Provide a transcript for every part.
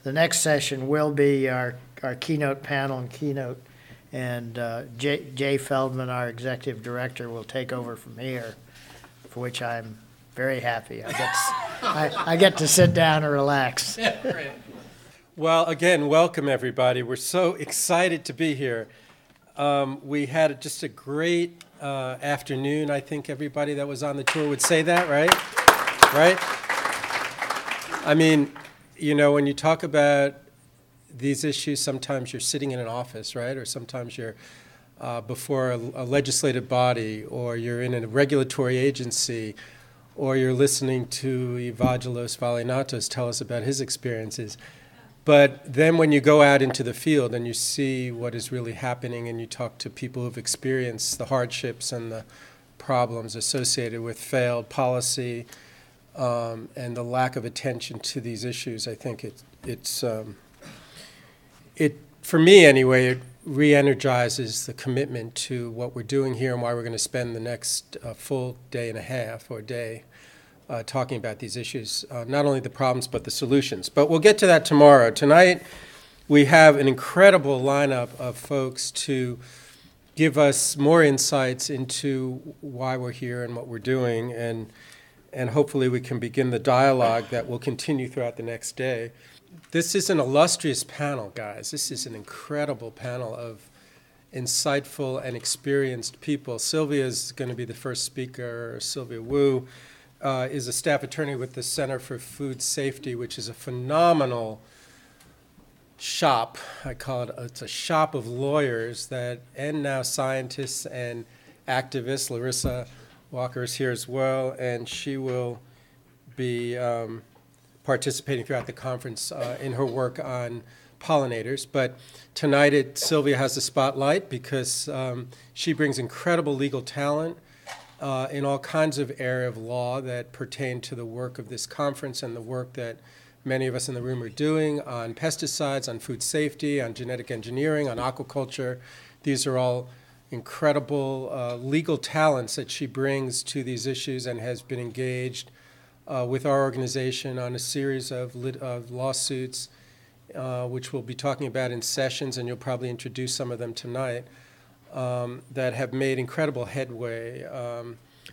the next session will be our keynote panel and keynote. And Jay Feldman, our executive director, will take over from here, for which I'm very happy. I get to sit down and relax. Great. Well, again, welcome everybody. We're so excited to be here. We had just a great afternoon. I think everybody that was on the tour would say that, right? Right? I mean, you know, when you talk about these issues, sometimes you're sitting in an office, right? Or sometimes you're before a legislative body, or you're in a regulatory agency, or you're listening to Evangelos Valinatos tell us about his experiences. But then when you go out into the field and you see what is really happening and you talk to people who've experienced the hardships and the problems associated with failed policy and the lack of attention to these issues, I think it for me anyway, it re-energizes the commitment to what we're doing here and why we're going to spend the next full day and a half or day talking about these issues, not only the problems but the solutions. But we'll get to that tomorrow. Tonight we have an incredible lineup of folks to give us more insights into why we're here and what we're doing, and hopefully we can begin the dialogue that will continue throughout the next day. This is an illustrious panel, guys. This is an incredible panel of insightful and experienced people. Sylvia is going to be the first speaker. Sylvia Wu is a staff attorney with the Center for Food Safety, which is a phenomenal shop. I call it, it's a shop of lawyers and now scientists and activists. Larissa Walker is here as well, and she will be participating throughout the conference in her work on pollinators. But tonight Sylvia has the spotlight because she brings incredible legal talent in all kinds of areas of law that pertain to the work of this conference and the work that many of us in the room are doing on pesticides, on food safety, on genetic engineering, on aquaculture. These are all incredible legal talents that she brings to these issues and has been engaged with our organization on a series of lawsuits, which we'll be talking about in sessions, and you'll probably introduce some of them tonight, that have made incredible headway.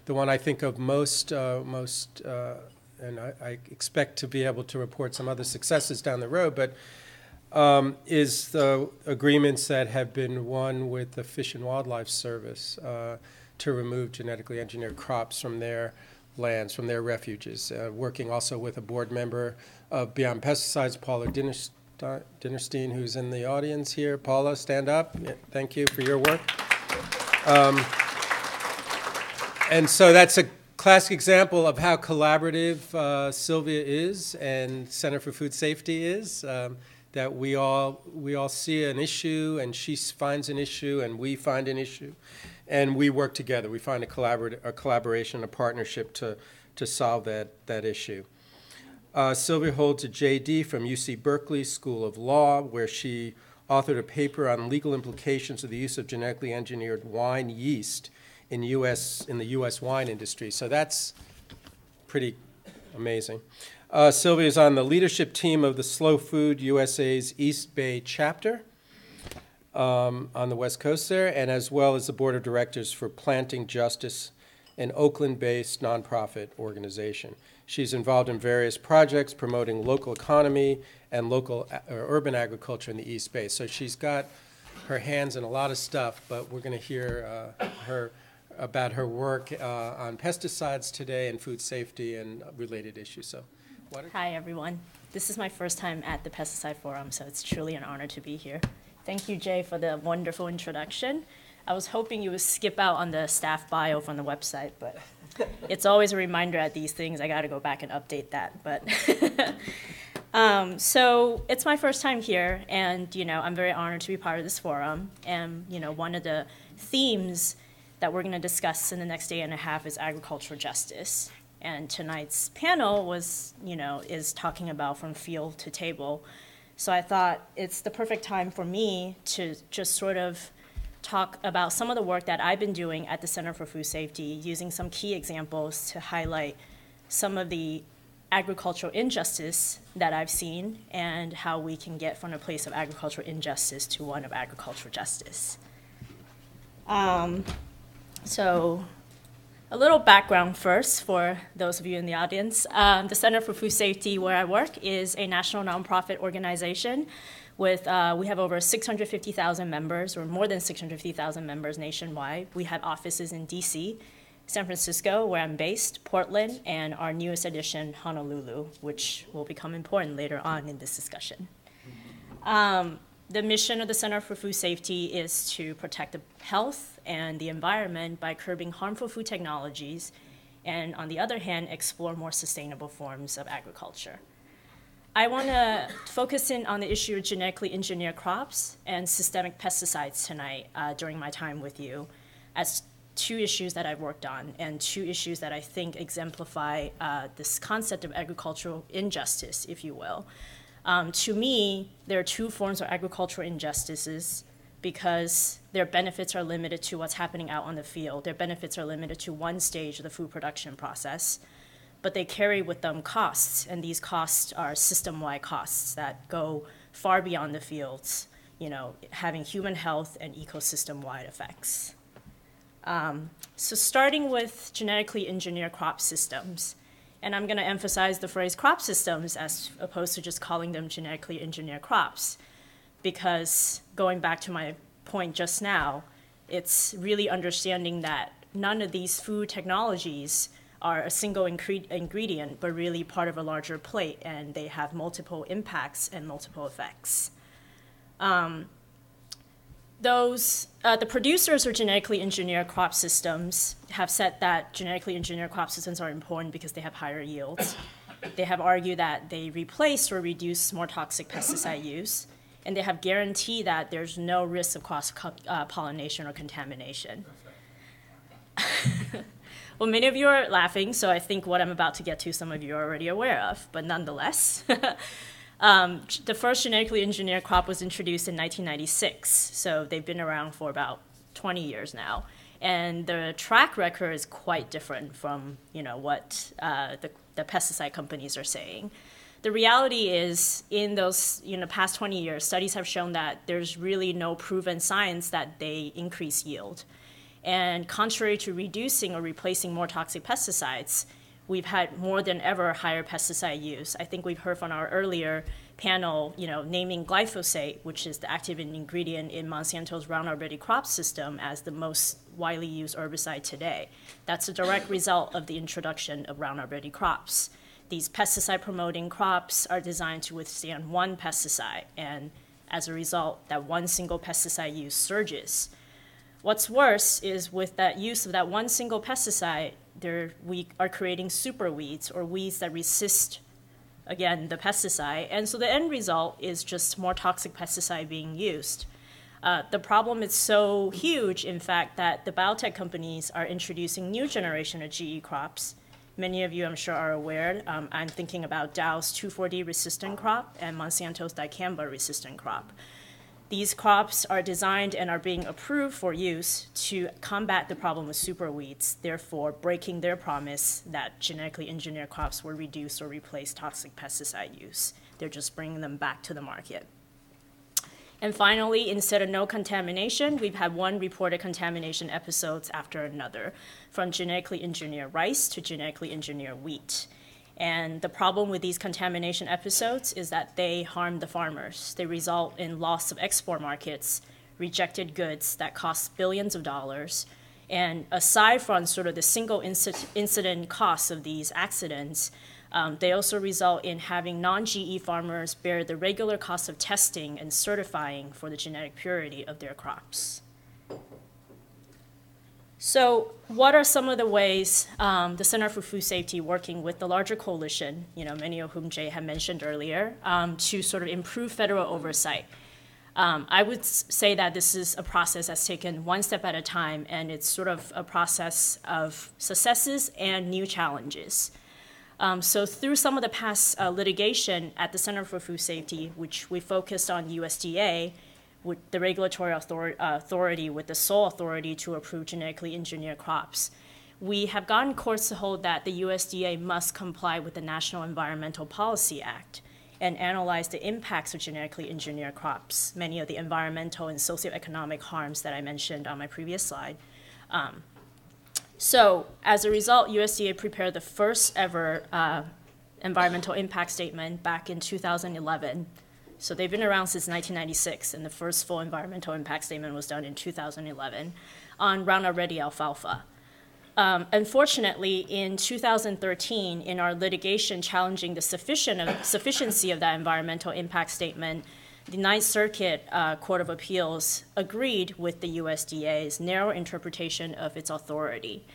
The one I think of most, and I expect to be able to report some other successes down the road, but is the agreements that have been won with the Fish and Wildlife Service to remove genetically engineered crops from their lands, from their refuges, working also with a board member of Beyond Pesticides, Paula Dinnerstein, who's in the audience here. Paula, stand up. Yeah, thank you for your work. And so that's a classic example of how collaborative Sylvia is and Center for Food Safety is, that we all see an issue and she finds an issue and we find an issue. And we work together. We find a collaboration, a partnership to solve that issue. Sylvia holds a JD from UC Berkeley School of Law, where she authored a paper on legal implications of the use of genetically engineered wine yeast in the U.S. wine industry. So that's pretty amazing. Sylvia is on the leadership team of the Slow Food USA's East Bay chapter. On the West Coast there, and as well as the board of directors for Planting Justice, an Oakland-based nonprofit organization. She's involved in various projects promoting local economy and local urban agriculture in the East Bay. So she's got her hands in a lot of stuff, but we're going to hear about her work on pesticides today and food safety and related issues. So, Hi, everyone. This is my first time at the Pesticide Forum, so it's truly an honor to be here. Thank you, Jay, for the wonderful introduction. I was hoping you would skip out on the staff bio from the website, but it's always a reminder at these things. I got to go back and update that. But so it's my first time here, and I'm very honored to be part of this forum. And one of the themes that we're going to discuss in the next day and a half is agricultural justice. And tonight's panel is talking about from field to table. So I thought it's the perfect time for me to just sort of talk about some of the work that I've been doing at the Center for Food Safety, using some key examples to highlight some of the agricultural injustice that I've seen and how we can get from a place of agricultural injustice to one of agricultural justice. So a little background first for those of you in the audience. The Center for Food Safety, where I work, is a national nonprofit organization with, we have over 650,000 members, or more than 650,000 members nationwide. We have offices in DC, San Francisco, where I'm based, Portland, and our newest addition, Honolulu, which will become important later on in this discussion. The mission of the Center for Food Safety is to protect the health and the environment by curbing harmful food technologies, and on the other hand, explore more sustainable forms of agriculture. I want to focus in on the issue of genetically engineered crops and systemic pesticides tonight during my time with you, as two issues that I've worked on and two issues that I think exemplify this concept of agricultural injustice, if you will. To me, there are two forms of agricultural injustices because their benefits are limited to what's happening out on the field. Their benefits are limited to one stage of the food production process, but they carry with them costs, and these costs are system-wide costs that go far beyond the fields, you know, having human health and ecosystem-wide effects. So starting with genetically engineered crop systems, and I'm going to emphasize the phrase crop systems as opposed to just calling them genetically engineered crops, because going back to my point just now, it's really understanding that none of these food technologies are a single ingredient, but really part of a larger plate, and they have multiple impacts and multiple effects. The producers of genetically engineered crop systems have said that genetically engineered crop systems are important because they have higher yields. They have argued that they replace or reduce more toxic pesticide use, and they have guaranteed that there's no risk of cross-pollination or contamination. Well, many of you are laughing, so I think what I'm about to get to, some of you are already aware of, but nonetheless. The first genetically engineered crop was introduced in 1996, so they've been around for about 20 years now. And the track record is quite different from, you know, what the pesticide companies are saying. The reality is, in those past 20 years, studies have shown that there's really no proven science that they increase yield. And contrary to reducing or replacing more toxic pesticides, we've had more than ever higher pesticide use. I think we've heard from our earlier panel, naming glyphosate, which is the active ingredient in Monsanto's Roundup Ready crop system, as the most widely used herbicide today. That's a direct result of the introduction of Roundup Ready crops. These pesticide-promoting crops are designed to withstand one pesticide, and as a result, that one single pesticide use surges. What's worse is with that use of that one single pesticide, we are creating super weeds, or weeds that resist, again, the pesticide. And so the end result is just more toxic pesticide being used. The problem is so huge, in fact, that the biotech companies are introducing new generation of GE crops. Many of you, I'm sure, are aware. I'm thinking about Dow's 2,4-D resistant crop and Monsanto's dicamba resistant crop. These crops are designed and are being approved for use to combat the problem of superweeds, therefore breaking their promise that genetically engineered crops will reduce or replace toxic pesticide use. They're just bringing them back to the market. And finally, instead of no contamination, we've had one reported contamination episodes after another, from genetically engineered rice to genetically engineered wheat. And the problem with these contamination episodes is that they harm the farmers. They result in loss of export markets, rejected goods that cost billions of dollars. And aside from sort of the single incident costs of these accidents, they also result in having non-GE farmers bear the regular cost of testing and certifying for the genetic purity of their crops. So what are some of the ways the Center for Food Safety, working with the larger coalition, many of whom Jay had mentioned earlier, to sort of improve federal oversight? I would say that this is a process that's taken one step at a time, and it's sort of a process of successes and new challenges. So through some of the past litigation at the Center for Food Safety, which we focused on USDA, with the regulatory authority with the sole authority to approve genetically engineered crops, we have gotten courts to hold that the USDA must comply with the National Environmental Policy Act and analyze the impacts of genetically engineered crops, many of the environmental and socioeconomic harms that I mentioned on my previous slide. So as a result, USDA prepared the first ever environmental impact statement back in 2011. So they've been around since 1996, and the first full environmental impact statement was done in 2011 on Roundup Ready alfalfa. Unfortunately, in 2013, in our litigation challenging the sufficiency of that environmental impact statement, the Ninth Circuit Court of Appeals agreed with the USDA's narrow interpretation of its authority.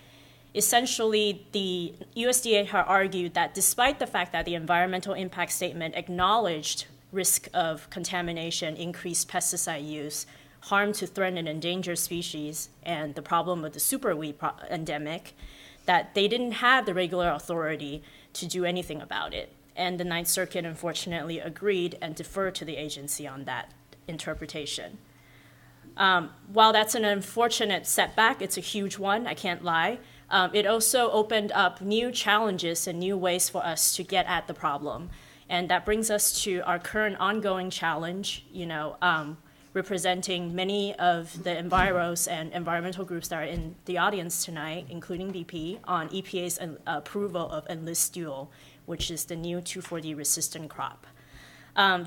Essentially, the USDA had argued that despite the fact that the environmental impact statement acknowledged risk of contamination, increased pesticide use, harm to threatened and endangered species, and the problem of the superweed endemic, that they didn't have the regular authority to do anything about it. And the Ninth Circuit, unfortunately, agreed and deferred to the agency on that interpretation. While that's an unfortunate setback, it's a huge one, I can't lie. It also opened up new challenges and new ways for us to get at the problem. And that brings us to our current ongoing challenge, representing many of the enviros and environmental groups that are in the audience tonight, including BP, on EPA's approval of Enlist Dual, which is the new 2,4-D resistant crop.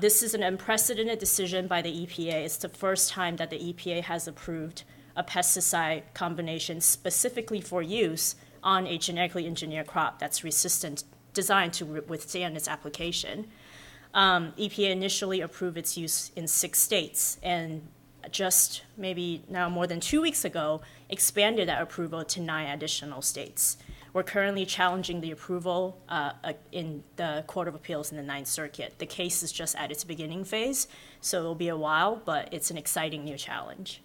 This is an unprecedented decision by the EPA. It's the first time that the EPA has approved a pesticide combination specifically for use on a genetically engineered crop that's resistant, designed to withstand its application. EPA initially approved its use in 6 states, and just maybe now more than 2 weeks ago, expanded that approval to 9 additional states. We're currently challenging the approval in the Court of Appeals in the Ninth Circuit. The case is just at its beginning phase, so it'll be a while, but it's an exciting new challenge.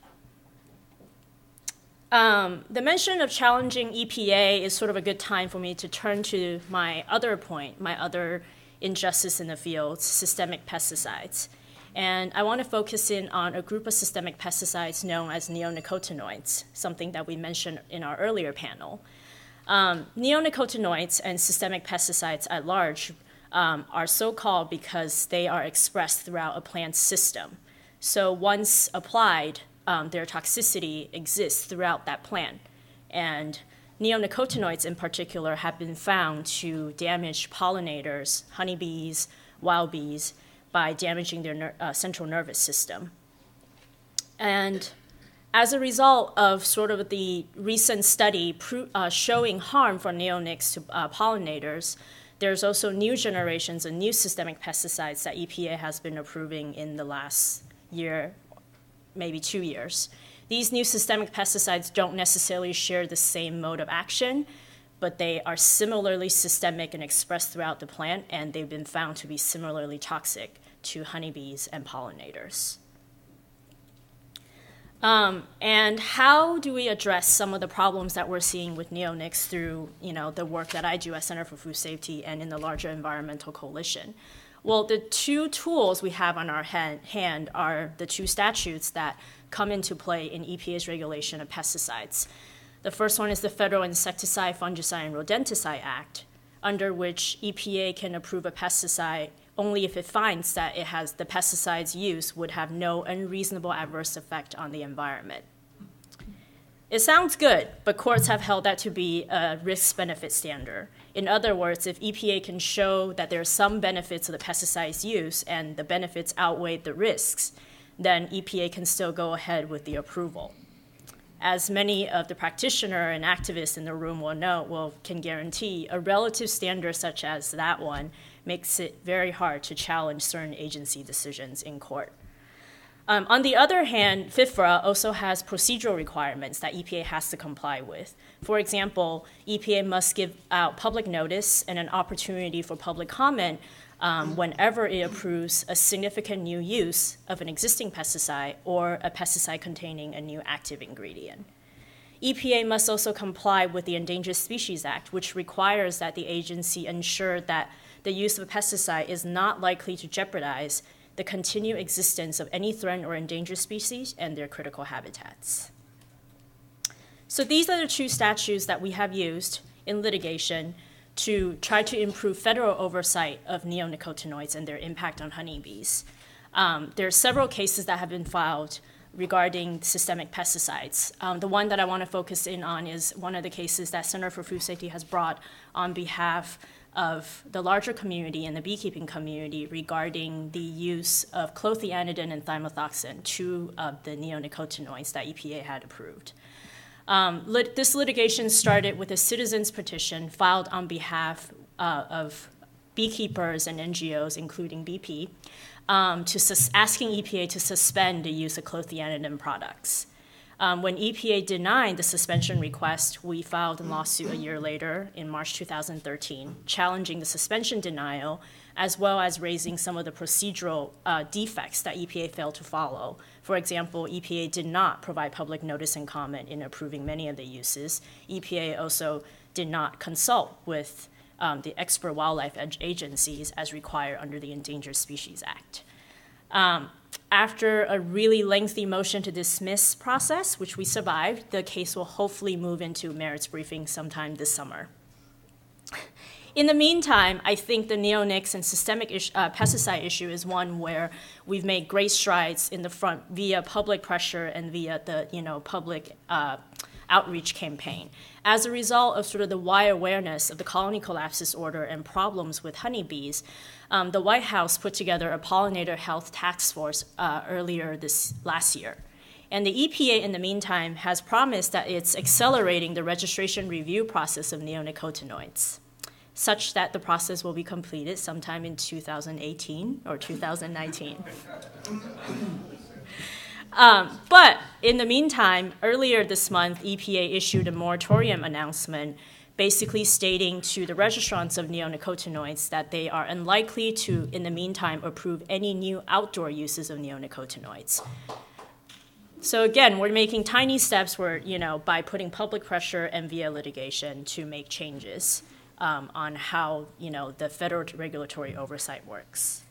The mention of challenging EPA is sort of a good time for me to turn to my other point, my other injustice in the field, systemic pesticides. And I want to focus in on a group of systemic pesticides known as neonicotinoids, something that we mentioned in our earlier panel. Neonicotinoids and systemic pesticides at large are so called because they are expressed throughout a plant system. So once applied, their toxicity exists throughout that plant. And neonicotinoids in particular have been found to damage pollinators, honeybees, wild bees, by damaging their central nervous system. And as a result of sort of the recent study showing harm from neonics to pollinators, there's also new generations of new systemic pesticides that EPA has been approving in the last year, maybe 2 years. These new systemic pesticides don't necessarily share the same mode of action, but they are similarly systemic and expressed throughout the plant, and they've been found to be similarly toxic to honeybees and pollinators. And how do we address some of the problems that we're seeing with neonics through the work that I do at Center for Food Safety and in the larger environmental coalition? Well, the 2 tools we have on our hand are the 2 statutes that come into play in EPA's regulation of pesticides. The first one is the Federal Insecticide, Fungicide, and Rodenticide Act, under which EPA can approve a pesticide only if it finds that the pesticide's use would have no unreasonable adverse effect on the environment. It sounds good, but courts have held that to be a risk-benefit standard. In other words, if EPA can show that there are some benefits of the pesticide's use and the benefits outweigh the risks, then EPA can still go ahead with the approval. As many of the practitioners and activists in the room can guarantee, a relative standard such as that one makes it very hard to challenge certain agency decisions in court. On the other hand, FIFRA also has procedural requirements that EPA has to comply with. For example, EPA must give out public notice and an opportunity for public comment whenever it approves a significant new use of an existing pesticide or a pesticide containing a new active ingredient. EPA must also comply with the Endangered Species Act, which requires that the agency ensure that the use of a pesticide is not likely to jeopardize the continued existence of any threatened or endangered species and their critical habitats. So these are the two statutes that we have used in litigation to try to improve federal oversight of neonicotinoids and their impact on honeybees. There are several cases that have been filed regarding systemic pesticides. The one that I want to focus in on is one of the cases that Center for Food Safety has brought on behalf of the larger community and the beekeeping community regarding the use of clothianidin and thymothauxin, two of the neonicotinoids that EPA had approved. This litigation started with a citizen's petition filed on behalf of beekeepers and NGOs, including BP, asking EPA to suspend the use of clothianidin products. When EPA denied the suspension request, we filed a lawsuit a year later in March 2013, challenging the suspension denial, as well as raising some of the procedural defects that EPA failed to follow. For example, EPA did not provide public notice and comment in approving many of the uses. EPA also did not consult with the expert wildlife agencies as required under the Endangered Species Act. After a really lengthy motion to dismiss process, which we survived, the case will hopefully move into merits briefing sometime this summer. In the meantime, I think the neonics and systemic pesticide issue is one where we've made great strides in the front via public pressure and via the public outreach campaign. As a result of sort of the wide awareness of the colony collapse disorder and problems with honeybees, the White House put together a pollinator health task force earlier this last year. And the EPA, in the meantime, has promised that it's accelerating the registration review process of neonicotinoids, such that the process will be completed sometime in 2018 or 2019. But in the meantime, earlier this month, EPA issued a moratorium announcement basically stating to the registrants of neonicotinoids that they are unlikely to, in the meantime, approve any new outdoor uses of neonicotinoids. So again, we're making tiny steps by putting public pressure and via litigation to make changes on how the federal regulatory oversight works.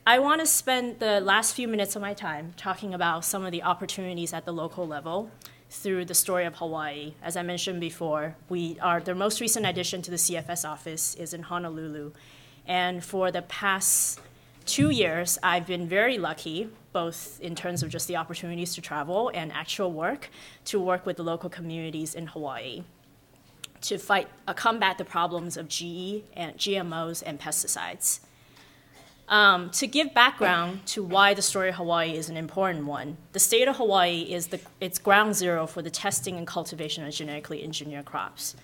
I want to spend the last few minutes of my time talking about some of the opportunities at the local level through the story of Hawaii. As I mentioned before, the most recent addition to the CFS office is in Honolulu. And for the past 2 years, I've been very lucky, both in terms of just the opportunities to travel and actual work, to work with the local communities in Hawaii to combat the problems of GE and GMOs and pesticides. To give background to why the story of Hawaii is an important one, the state of Hawaii it's ground zero for the testing and cultivation of genetically engineered crops.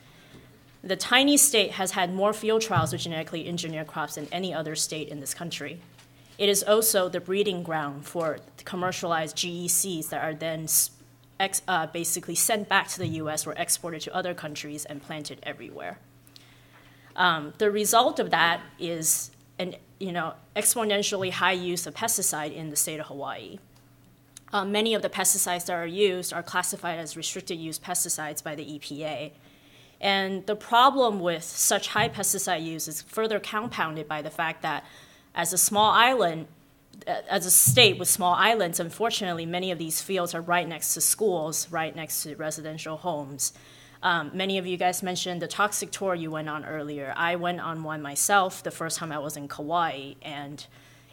The tiny state has had more field trials with genetically engineered crops than any other state in this country. It is also the breeding ground for commercialized GE seeds that are then basically sent back to the US or exported to other countries and planted everywhere. The result of that is an exponentially high use of pesticide in the state of Hawaii. Many of the pesticides that are used are classified as restricted use pesticides by the EPA. And the problem with such high pesticide use is further compounded by the fact that as a state with small islands, unfortunately, many of these fields are right next to schools, right next to residential homes. Many of you guys mentioned the toxic tour you went on earlier. I went on one myself the first time I was in Kauai, and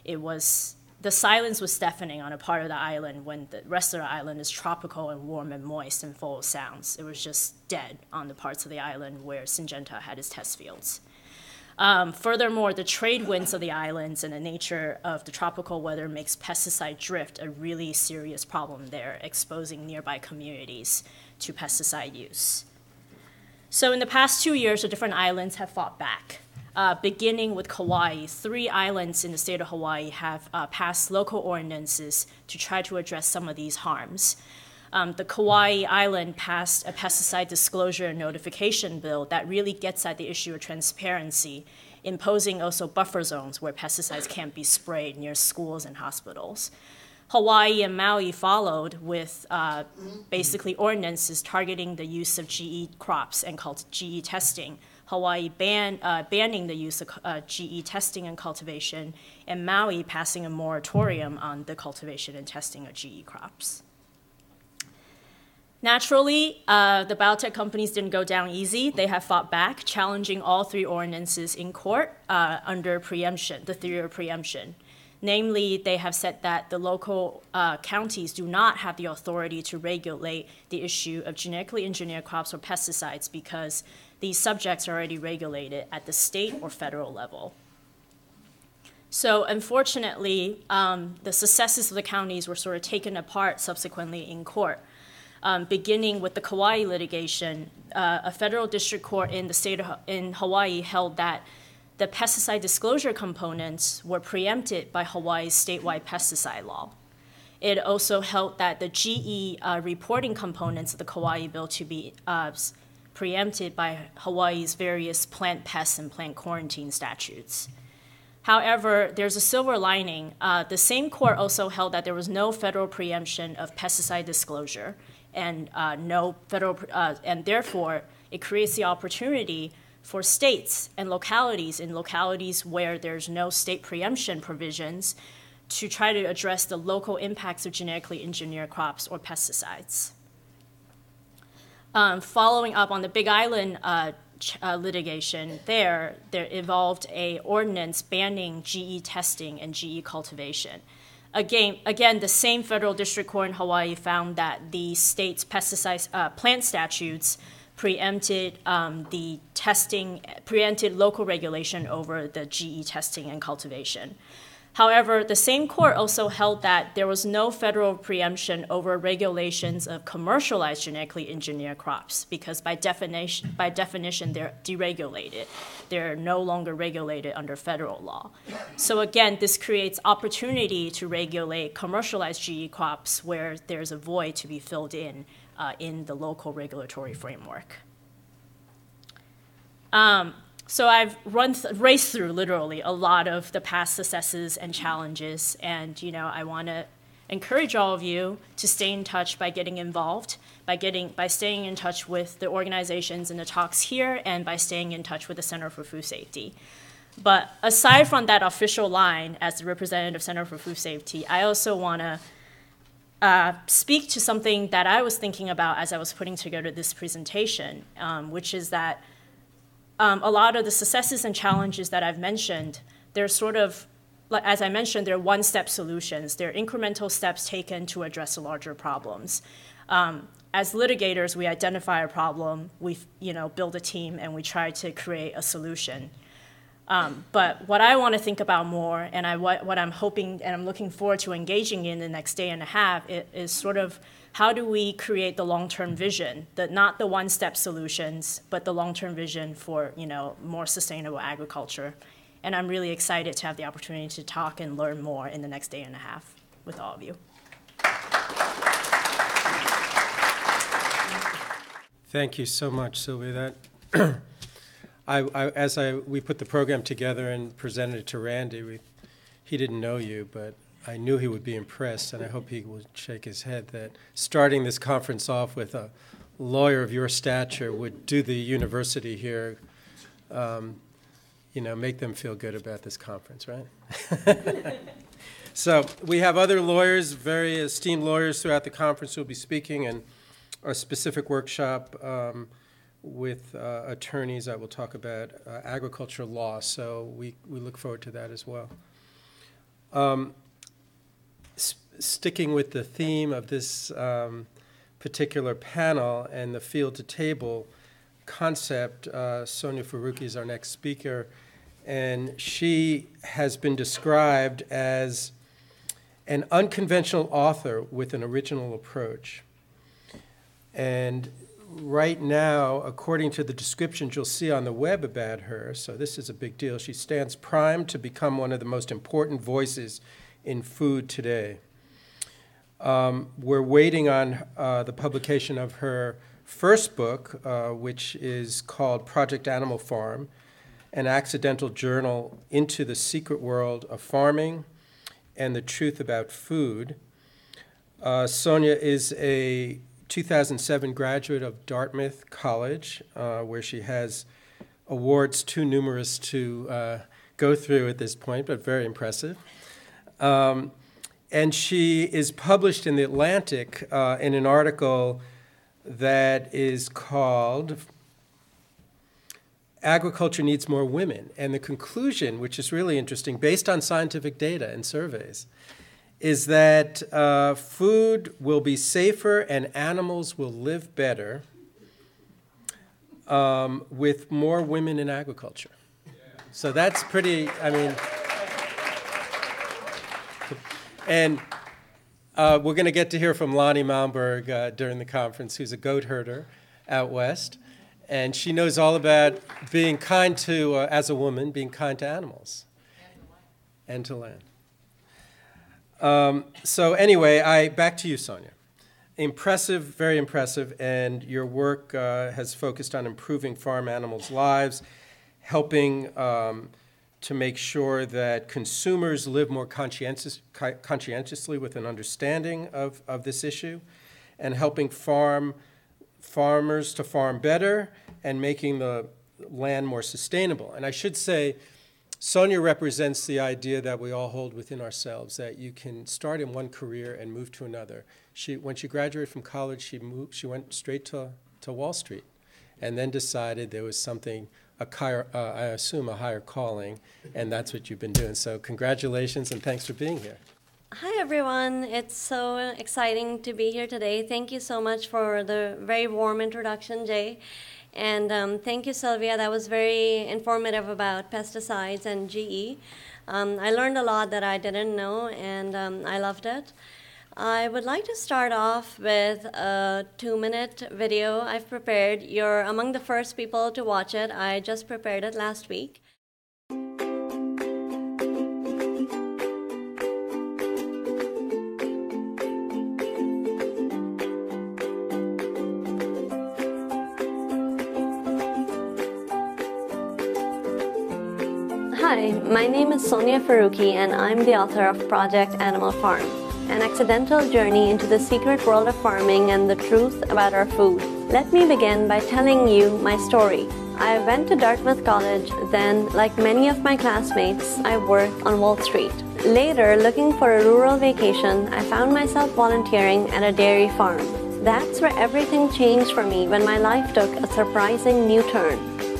the silence was deafening on a part of the island when the rest of the island is tropical and warm and moist and full of sounds. It was just dead on the parts of the island where Syngenta had its test fields. Furthermore, the trade winds of the islands and the nature of the tropical weather makes pesticide drift a really serious problem there, exposing nearby communities to pesticide use. So in the past 2 years, the different islands have fought back. Beginning with Kauai, 3 islands in the state of Hawaii have passed local ordinances to try to address some of these harms. The Kauai Island passed a pesticide disclosure and notification bill that really gets at the issue of transparency, imposing also buffer zones where pesticides can't be sprayed near schools and hospitals. Hawaii and Maui followed with basically ordinances targeting the use of GE crops and GE testing. Hawaii banning the use of GE testing and cultivation, and Maui passing a moratorium on the cultivation and testing of GE crops. Naturally, the biotech companies didn't go down easy. They have fought back, challenging all three ordinances in court under preemption, the theory of preemption. Namely, they have said that the local counties do not have the authority to regulate the issue of genetically engineered crops or pesticides because these subjects are already regulated at the state or federal level. So unfortunately, the successes of the counties were sort of taken apart subsequently in court. Beginning with the Kauai litigation, a federal district court in the state in Hawaii held that the pesticide disclosure components were preempted by Hawaii's statewide pesticide law. It also held that the GE reporting components of the Kauai bill to be preempted by Hawaii's various plant pest and plant quarantine statutes. However, there's a silver lining. The same court also held that there was no federal preemption of pesticide disclosure, and and therefore it creates the opportunity for states and localities in localities where there's no state preemption provisions to try to address the local impacts of genetically engineered crops or pesticides. Following up on the Big Island litigation, there evolved a ordinance banning GE testing and GE cultivation. Again, the same federal district court in Hawaii found that the state's pesticide plant statutes preempted preempted local regulation over the GE testing and cultivation. However, the same court also held that there was no federal preemption over regulations of commercialized genetically engineered crops because by definition they're deregulated. They're no longer regulated under federal law. So again, this creates opportunity to regulate commercialized GE crops where there's a void to be filled in the local regulatory framework. So I've raced through literally a lot of the past successes and challenges, and I want to encourage all of you to stay in touch by getting involved, by staying in touch with the organizations and the talks here, and by staying in touch with the Center for Food Safety. But aside from that official line as the representative of Center for Food Safety, I also want to speak to something that I was thinking about as I was putting together this presentation, which is that a lot of the successes and challenges that I've mentioned, they're sort of, as I mentioned, they're one-step solutions. They're incremental steps taken to address the larger problems. As litigators, we identify a problem, we build a team, and we try to create a solution. But what I want to think about more, and what I'm hoping and I'm looking forward to engaging in the next day and a half, is sort of how do we create the long-term vision, not the one-step solutions, but the long-term vision for more sustainable agriculture. And I'm really excited to have the opportunity to talk and learn more in the next day and a half with all of you. Thank you so much, Sylvia. As we put the program together and presented it to Randy, he didn't know you, but I knew he would be impressed, and I hope he will shake his head that starting this conference off with a lawyer of your stature would do the university here, make them feel good about this conference, right? So we have other lawyers, very esteemed lawyers throughout the conference who will be speaking, and a specific workshop with attorneys that will talk about agricultural law. So we look forward to that as well. Sticking with the theme of this particular panel and the field-to-table concept, Sonia Faruqi is our next speaker, and she has been described as an unconventional author with an original approach. And right now, according to the descriptions you'll see on the web about her, so this is a big deal, she stands primed to become one of the most important voices in food today. We're waiting on the publication of her first book, which is called Project Animal Farm, an accidental journal into the secret world of farming and the truth about food. Sonia is a 2007 graduate of Dartmouth College, where she has awards too numerous to go through at this point, but very impressive. And she is published in The Atlantic in an article that is called Agriculture Needs More Women. And the conclusion, which is really interesting, based on scientific data and surveys, is that food will be safer and animals will live better with more women in agriculture. So that's pretty, I mean, and we're going to get to hear from Lonnie Malmberg during the conference, who's a goat herder out west. And she knows all about being kind to, as a woman, being kind to animals. And to land. So anyway, back to you, Sonia. Impressive, very impressive, and your work has focused on improving farm animals' lives, helping to make sure that consumers live more conscientiously with an understanding of this issue, and helping farmers to farm better and making the land more sustainable. And I should say, Sonia represents the idea that we all hold within ourselves, that you can start in one career and move to another. When she graduated from college, she went straight to Wall Street and then decided there was something, I assume a higher calling, and that's what you've been doing. So congratulations and thanks for being here. Hi, everyone. It's so exciting to be here today. Thank you so much for the very warm introduction, Jay. And thank you, Sylvia. That was very informative about pesticides and GE. I learned a lot that I didn't know, and I loved it. I would like to start off with a 2-minute video I've prepared. You're among the first people to watch it. I just prepared it last week. Hi, my name is Sonia Faruqi, and I'm the author of Project Animal Farm, an accidental journey into the secret world of farming and the truth about our food. Let me begin by telling you my story. I went to Dartmouth College, then, like many of my classmates, I worked on Wall Street. Later, looking for a rural vacation, I found myself volunteering at a dairy farm. That's where everything changed for me when my life took a surprising new turn.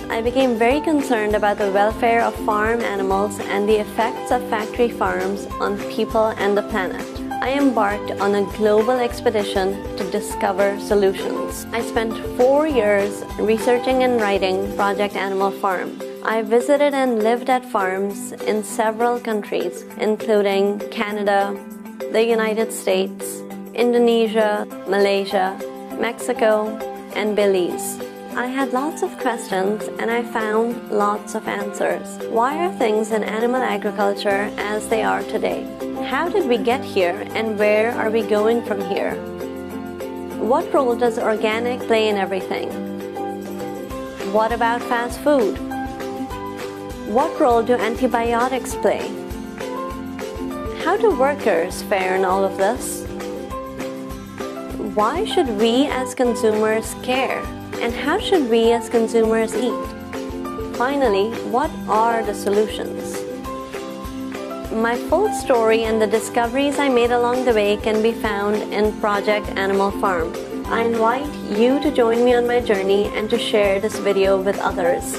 I became very concerned about the welfare of farm animals and the effects of factory farms on people and the planet. I embarked on a global expedition to discover solutions. I spent 4 years researching and writing Project Animal Farm. I visited and lived at farms in several countries, including Canada, the United States, Indonesia, Malaysia, Mexico, and Belize. I had lots of questions and I found lots of answers. Why are things in animal agriculture as they are today? How did we get here and where are we going from here? What role does organic play in everything? What about fast food? What role do antibiotics play? How do workers fare in all of this? Why should we as consumers care? And how should we as consumers eat? Finally, what are the solutions? My full story and the discoveries I made along the way can be found in Project Animal Farm. I invite you to join me on my journey and to share this video with others.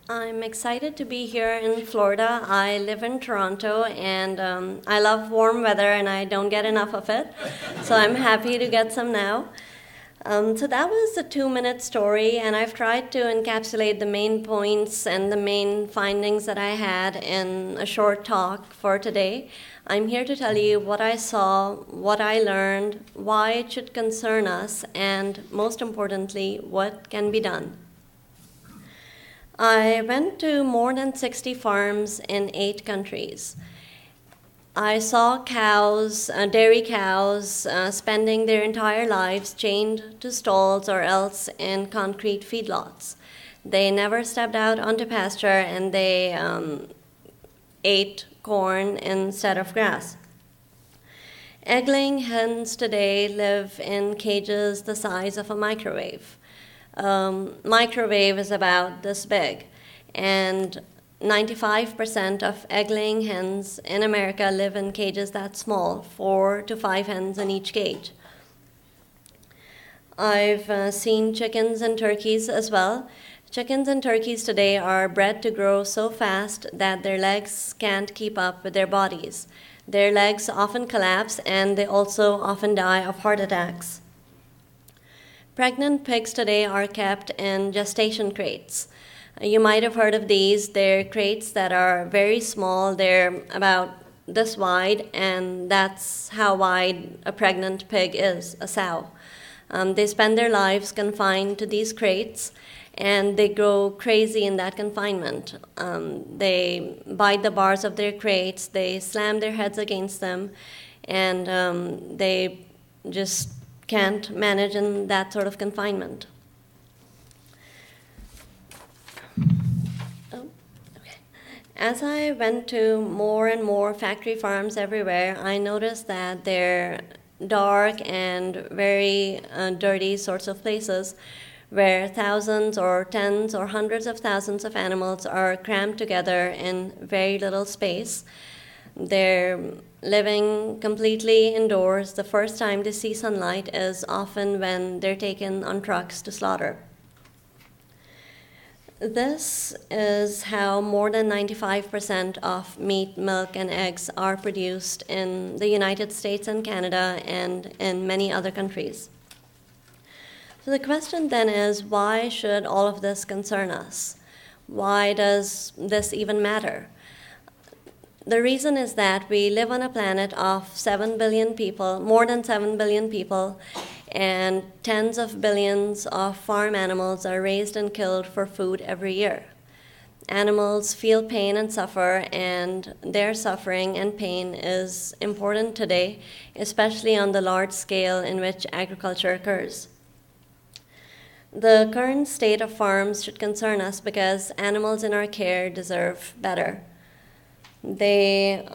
I'm excited to be here in Florida. I live in Toronto, and I love warm weather, and I don't get enough of it. So I'm happy to get some now. So that was a 2-minute story, and I've tried to encapsulate the main points and the main findings that I had in a short talk for today. I'm here to tell you what I saw, what I learned, why it should concern us, and most importantly, what can be done. I went to more than 60 farms in 8 countries. I saw cows, dairy cows, spending their entire lives chained to stalls or else in concrete feedlots. They never stepped out onto pasture, and they ate corn instead of grass. Egg-laying hens today live in cages the size of a microwave. Microwave is about this big, and 95% of egg-laying hens in America live in cages that small, 4 to 5 hens in each cage. I've seen chickens and turkeys as well. Chickens and turkeys today are bred to grow so fast that their legs can't keep up with their bodies. Their legs often collapse, and they also often die of heart attacks. Pregnant pigs today are kept in gestation crates. You might have heard of these. They're crates that are very small. They're about this wide, and that's how wide a pregnant pig is, a sow. They spend their lives confined to these crates, and they go crazy in that confinement. They bite the bars of their crates, they slam their heads against them, and they just can't manage in that sort of confinement. As I went to more and more factory farms everywhere, I noticed that they're dark and very dirty sorts of places where thousands or tens or hundreds of thousands of animals are crammed together in very little space. They're living completely indoors. The first time they see sunlight is often when they're taken on trucks to slaughter. This is how more than 95% of meat, milk, and eggs are produced in the United States and Canada and in many other countries. So the question then is, why should all of this concern us? Why does this even matter? The reason is that we live on a planet of 7 billion people, more than 7 billion people, and tens of billions of farm animals are raised and killed for food every year. Animals feel pain and suffer, and their suffering and pain is important today, especially on the large scale in which agriculture occurs. The current state of farms should concern us because animals in our care deserve better. They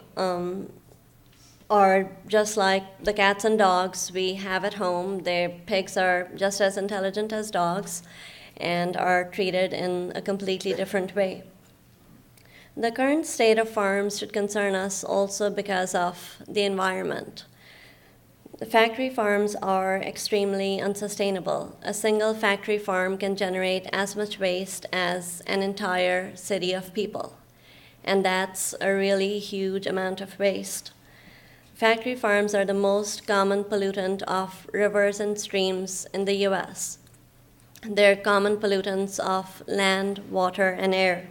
are just like the cats and dogs we have at home. Their pigs are just as intelligent as dogs and are treated in a completely different way. The current state of farms should concern us also because of the environment. The factory farms are extremely unsustainable. A single factory farm can generate as much waste as an entire city of people, and that's a really huge amount of waste. Factory farms are the most common pollutant of rivers and streams in the US. They're common pollutants of land, water, and air.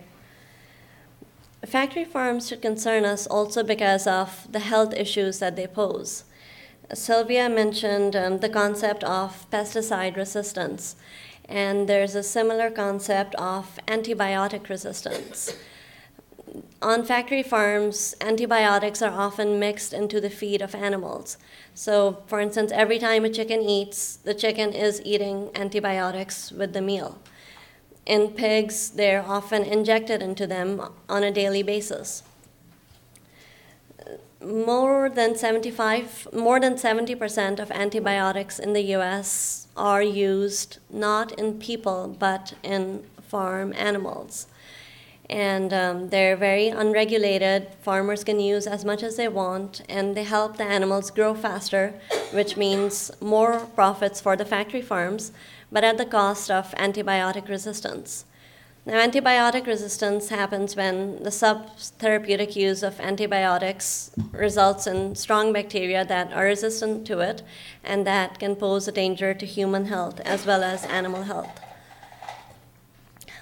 Factory farms should concern us also because of the health issues that they pose. Sylvia mentioned the concept of pesticide resistance, and there's a similar concept of antibiotic resistance. On factory farms, antibiotics are often mixed into the feed of animals. So, for instance, every time a chicken eats, the chicken is eating antibiotics with the meal. In pigs, they're often injected into them on a daily basis. More than 70% of antibiotics in the US are used not in people, but in farm animals. And they're very unregulated. Farmers can use as much as they want, and they help the animals grow faster, which means more profits for the factory farms, but at the cost of antibiotic resistance. Now, antibiotic resistance happens when the subtherapeutic use of antibiotics results in strong bacteria that are resistant to it, and that can pose a danger to human health as well as animal health.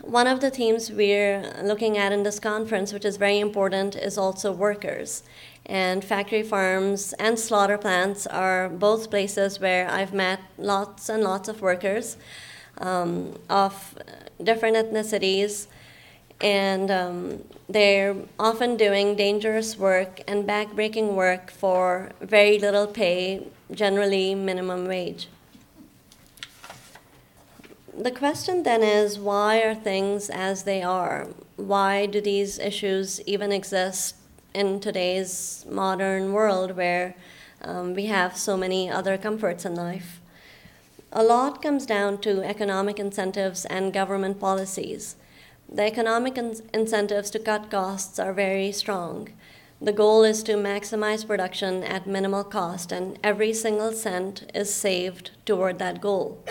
One of the themes we're looking at in this conference, which is very important, is also workers. And factory farms and slaughter plants are both places where I've met lots and lots of workers of different ethnicities, and they're often doing dangerous work and backbreaking work for very little pay, generally minimum wage. The question then is, why are things as they are? Why do these issues even exist in today's modern world where we have so many other comforts in life. A lot comes down to economic incentives and government policies. The economic incentives to cut costs are very strong. The goal is to maximize production at minimal cost, and every single cent is saved toward that goal.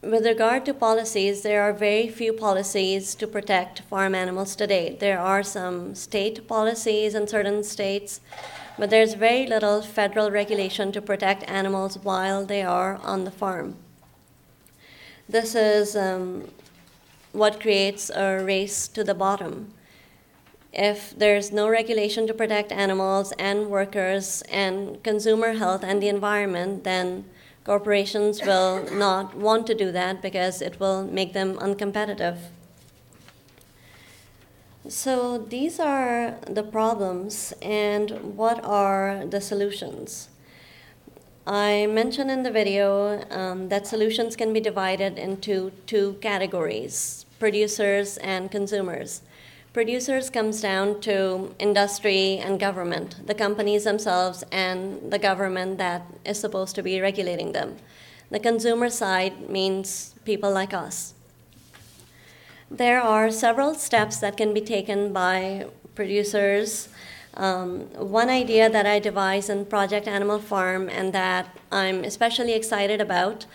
With regard to policies, there are very few policies to protect farm animals today. There are some state policies in certain states, but there's very little federal regulation to protect animals while they are on the farm. This is what creates a race to the bottom. If there's no regulation to protect animals and workers and consumer health and the environment, then corporations will not want to do that because it will make them uncompetitive. So these are the problems, and what are the solutions? I mentioned in the video that solutions can be divided into two categories, producers and consumers. Producers comes down to industry and government, the companies themselves and the government that is supposed to be regulating them. The consumer side means people like us. There are several steps that can be taken by producers. One idea that I devised in Project Animal Farm and that I'm especially excited about,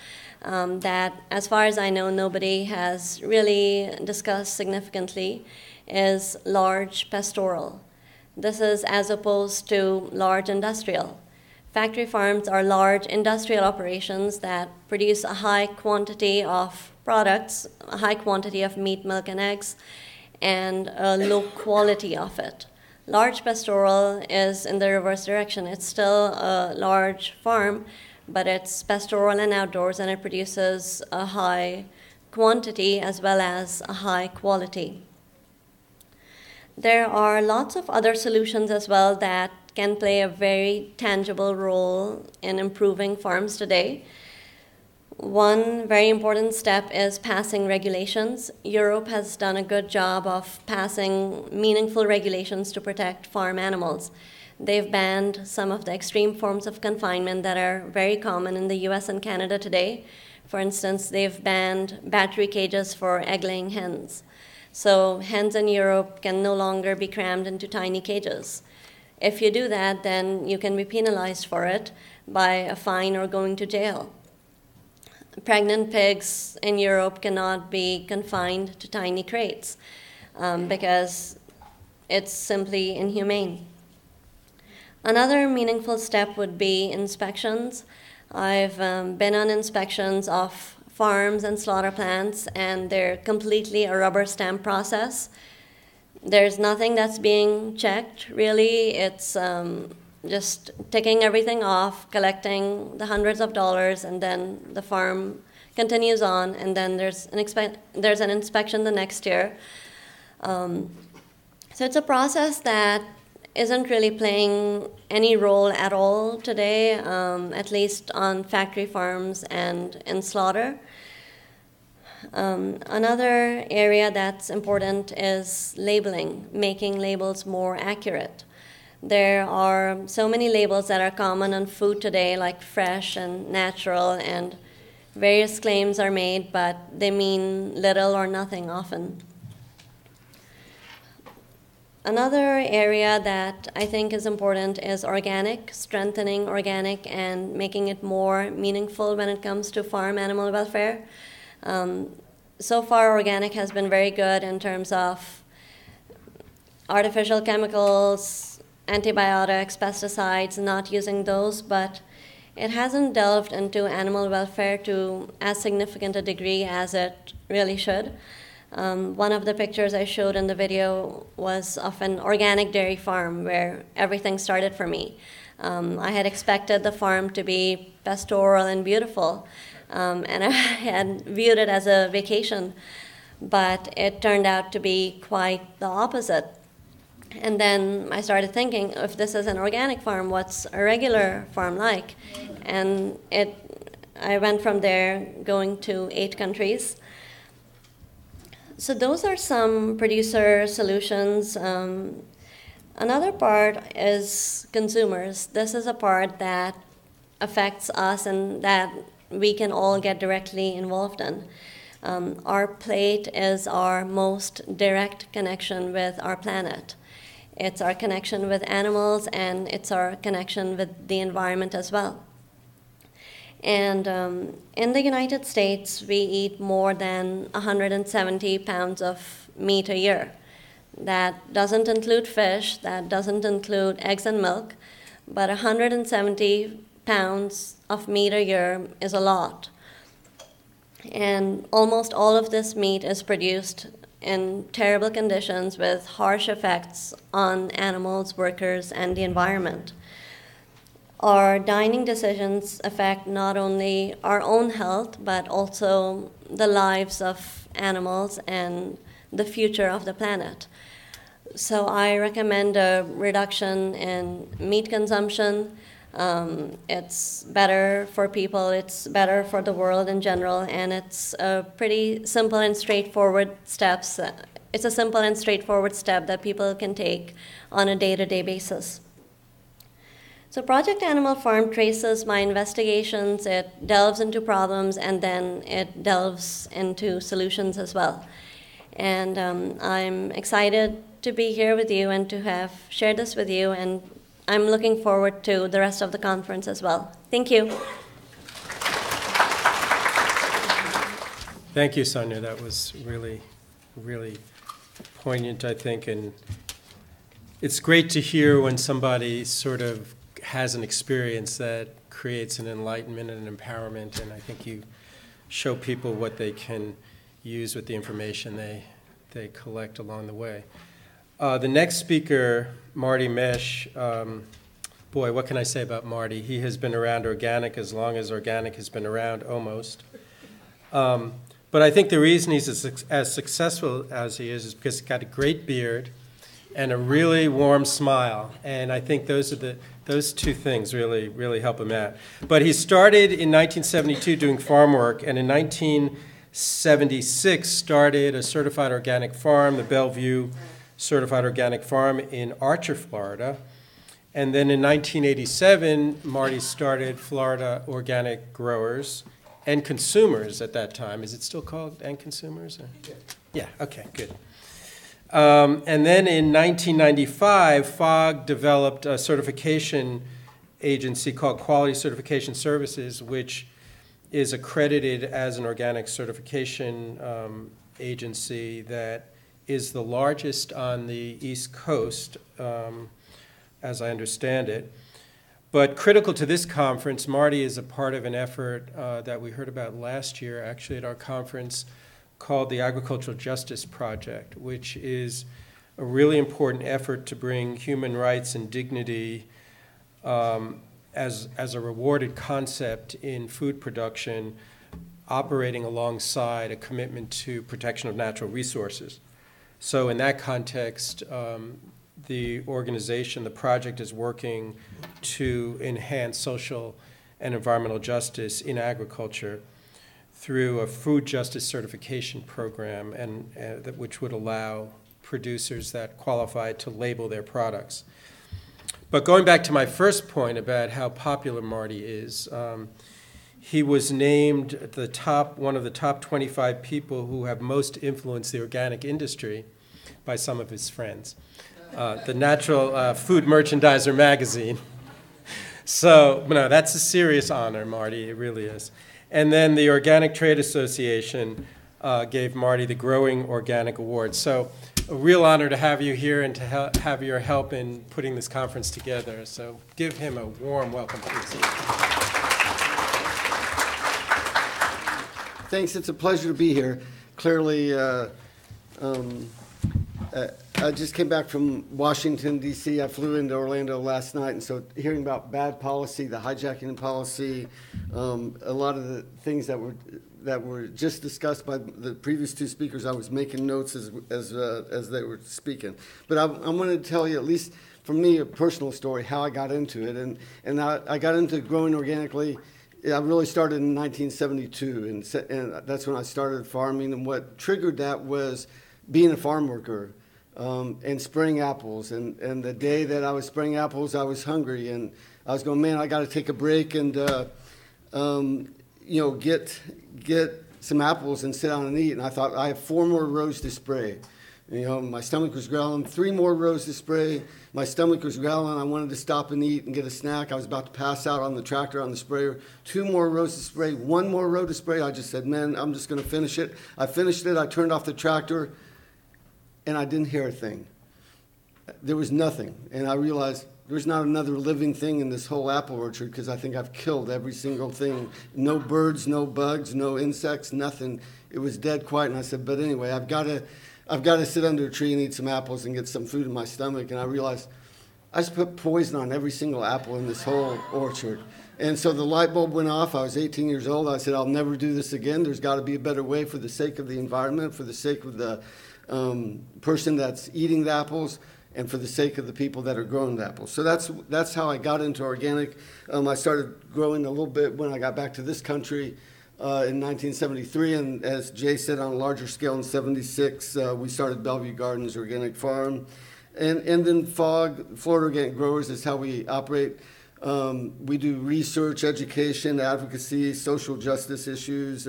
that as far as I know nobody has really discussed significantly, is large pastoral. This is as opposed to large industrial. Factory farms are large industrial operations that produce a high quantity of products, a high quantity of meat, milk, and eggs, and a low quality of it. Large pastoral is in the reverse direction. It's still a large farm, but it's pastoral and outdoors, and it produces a high quantity as well as a high quality. There are lots of other solutions as well that can play a very tangible role in improving farms today. One very important step is passing regulations. Europe has done a good job of passing meaningful regulations to protect farm animals. They've banned some of the extreme forms of confinement that are very common in the US and Canada today. For instance, they've banned battery cages for egg-laying hens. So hens in Europe can no longer be crammed into tiny cages. If you do that, then you can be penalized for it by a fine or going to jail. Pregnant pigs in Europe cannot be confined to tiny crates because it's simply inhumane. Another meaningful step would be inspections. I've been on inspections of farms and slaughter plants, and they're completely a rubber stamp process. There's nothing that's being checked, really. It's just ticking everything off, collecting the hundreds of dollars, and then the farm continues on, and then there's an inspection the next year. So it's a process that isn't really playing any role at all today, at least on factory farms and in slaughter. Another area that's important is labeling, making labels more accurate. There are so many labels that are common on food today, like fresh and natural, and various claims are made, but they mean little or nothing often. Another area that I think is important is organic, strengthening organic and making it more meaningful when it comes to farm animal welfare. So far, organic has been very good in terms of artificial chemicals, antibiotics, pesticides, not using those, but it hasn't delved into animal welfare to as significant a degree as it really should. One of the pictures I showed in the video was of an organic dairy farm where everything started for me. I had expected the farm to be pastoral and beautiful, and I had viewed it as a vacation, but it turned out to be quite the opposite. And then I started thinking, if this is an organic farm, what's a regular farm like? And I went from there going to 8 countries. So those are some producer solutions. Another part is consumers. This is a part that affects us and that we can all get directly involved in. Our plate is our most direct connection with our planet. It's our connection with animals, and it's our connection with the environment as well. And in the United States, we eat more than 170 pounds of meat a year. That doesn't include fish, that doesn't include eggs and milk, but 170 pounds of meat a year is a lot. And almost all of this meat is produced in terrible conditions with harsh effects on animals, workers, and the environment. Our dining decisions affect not only our own health, but also the lives of animals and the future of the planet. So I recommend a reduction in meat consumption. It's better for people, it's better for the world in general, and it's a pretty simple and straightforward steps. It's a simple and straightforward step that people can take on a day-to-day basis. So Project Animal Farm traces my investigations, it delves into problems, and then it delves into solutions as well. And I'm excited to be here with you and to have shared this with you, and I'm looking forward to the rest of the conference as well. Thank you. Thank you, Sonia. That was really, really poignant, I think. And it's great to hear when somebody sort of has an experience that creates an enlightenment and an empowerment. And I think you show people what they can use with the information they collect along the way. The next speaker, Marty Mesh, boy, what can I say about Marty? He has been around organic as long as organic has been around, almost. But I think the reason he's as successful as he is because he's got a great beard and a really warm smile. And I think those two things really help him out. But he started in 1972 doing farm work, and in 1976 started a certified organic farm, the Bellevue Certified Organic Farm in Archer, Florida. And then in 1987, Marty started Florida Organic Growers and Consumers at that time. Is it still called and Consumers? Yeah, okay, good. And then in 1995, FOG developed a certification agency called Quality Certification Services, which is accredited as an organic certification agency that is the largest on the East Coast, as I understand it. But critical to this conference, Marty is a part of an effort that we heard about last year, actually at our conference, called the Agricultural Justice Project, which is a really important effort to bring human rights and dignity as a rewarded concept in food production, operating alongside a commitment to protection of natural resources. So in that context, the organization, the project is working to enhance social and environmental justice in agriculture through a food justice certification program, and which would allow producers that qualify to label their products. But going back to my first point about how popular Marty is, he was named one of the top 25 people who have most influenced the organic industry by some of his friends. The Natural Food Merchandiser magazine. So, no, that's a serious honor, Marty, it really is. And then the Organic Trade Association gave Marty the Growing Organic Award. So, a real honor to have you here and to have your help in putting this conference together. So, give him a warm welcome, please. Thanks, it's a pleasure to be here. Clearly, I just came back from Washington, D.C. I flew into Orlando last night, and so hearing about bad policy, the hijacking policy, a lot of the things that were just discussed by the previous two speakers, I was making notes as they were speaking. But I wanted to tell you, at least for me, a personal story, how I got into it. And I got into growing organically. I really started in 1972, and that's when I started farming. And what triggered that was being a farm worker. and spraying apples. And the day that I was spraying apples, I was hungry, and I was going, man, I got to take a break and get some apples and sit down and eat. And I thought, I have 4 more rows to spray. My stomach was growling. 3 more rows to spray. My stomach was growling. I wanted to stop and eat and get a snack. I was about to pass out on the tractor on the sprayer. 2 more rows to spray. 1 more row to spray. I just said, man, I'm just going to finish it. I finished it. I turned off the tractor, and I didn't hear a thing. There was nothing. And I realized there's not another living thing in this whole apple orchard because I think I've killed every single thing. No birds, no bugs, no insects, nothing. It was dead quiet. And I said, but anyway, I've got to sit under a tree and eat some apples and get some food in my stomach. And I realized I just put poison on every single apple in this whole orchard. And so the light bulb went off. I was 18 years old. I said, I'll never do this again. There's got to be a better way for the sake of the environment, for the sake of the person that's eating the apples, and for the sake of the people that are growing the apples. So that's how I got into organic. I started growing a little bit when I got back to this country in 1973, and as Jay said, on a larger scale in 76, we started Bellevue Gardens Organic Farm. And then FOG, Florida Organic Growers, is how we operate. We do research, education, advocacy, social justice issues,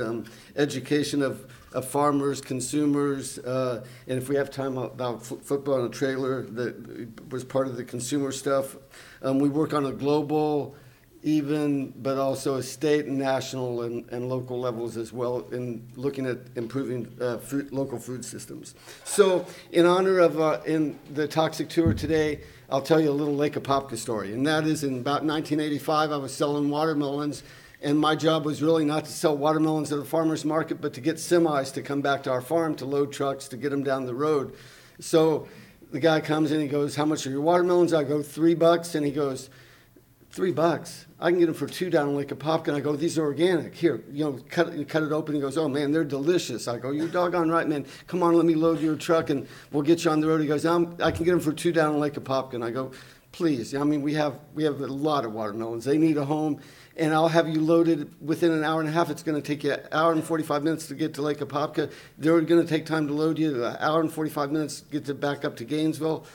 education of farmers, consumers, and if we have time about football on a trailer, that was part of the consumer stuff. We work on a global, even, but also a state and national and local levels as well in looking at improving local food systems. So in honor of in the Toxic Tour today, I'll tell you a little Lake Apopka story. And that is, in about 1985, I was selling watermelons, and my job was really not to sell watermelons at a farmer's market, but to get semis to come back to our farm to load trucks to get them down the road. So the guy comes in, he goes, how much are your watermelons? I go, $3, and he goes, $3? I can get them for $2 down in Lake Apopka. And I go, these are organic. Here, cut it open. He goes, oh man, they're delicious. I go, you're doggone right, man. Come on, let me load your truck and we'll get you on the road. He goes, I can get them for $2 down in Lake Apopka. And I go, please. I mean, we have a lot of watermelons. They need a home, and I'll have you loaded within an hour and a half. It's going to take you an hour and 45 minutes to get to Lake Apopka. They're going to take time to load you. An hour and 45 minutes to get back up to Gainesville.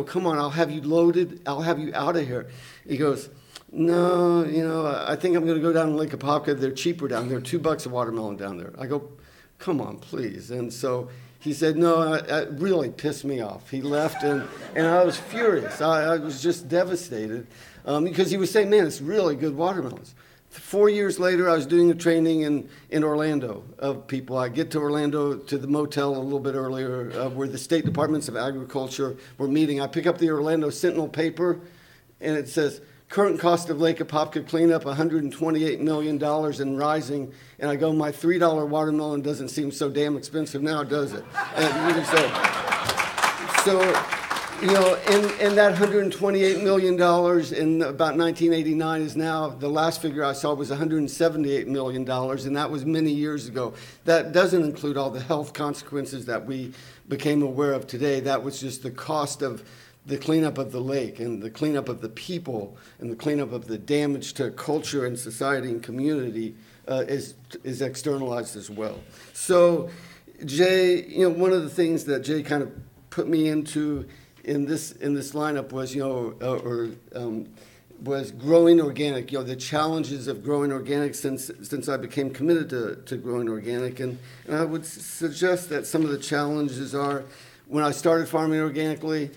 Come on, I'll have you loaded. I'll have you out of here. He goes, no, I think I'm going to go down to Lake Apopka. They're cheaper down there. $2 a watermelon down there. I go, come on, please. And so he said, no, it really pissed me off. He left, and I was furious. I was just devastated because he was saying, man, it's really good watermelons. 4 years later, I was doing a training in Orlando of people. I get to Orlando, to the motel a little bit earlier, where the state departments of agriculture were meeting. I pick up the Orlando Sentinel paper, and it says, current cost of Lake Apopka cleanup, $128 million and rising. And I go, my $3 watermelon doesn't seem so damn expensive now, does it? And and that $128 million in about 1989 is now, the last figure I saw was $178 million, and that was many years ago. That doesn't include all the health consequences that we became aware of today. That was just the cost of the cleanup of the lake and the cleanup of the people and the cleanup of the damage to culture and society and community is externalized as well. So Jay, one of the things that Jay kind of put me into in this lineup was, was growing organic, the challenges of growing organic since I became committed to growing organic. And I would suggest that some of the challenges are, when I started farming organically,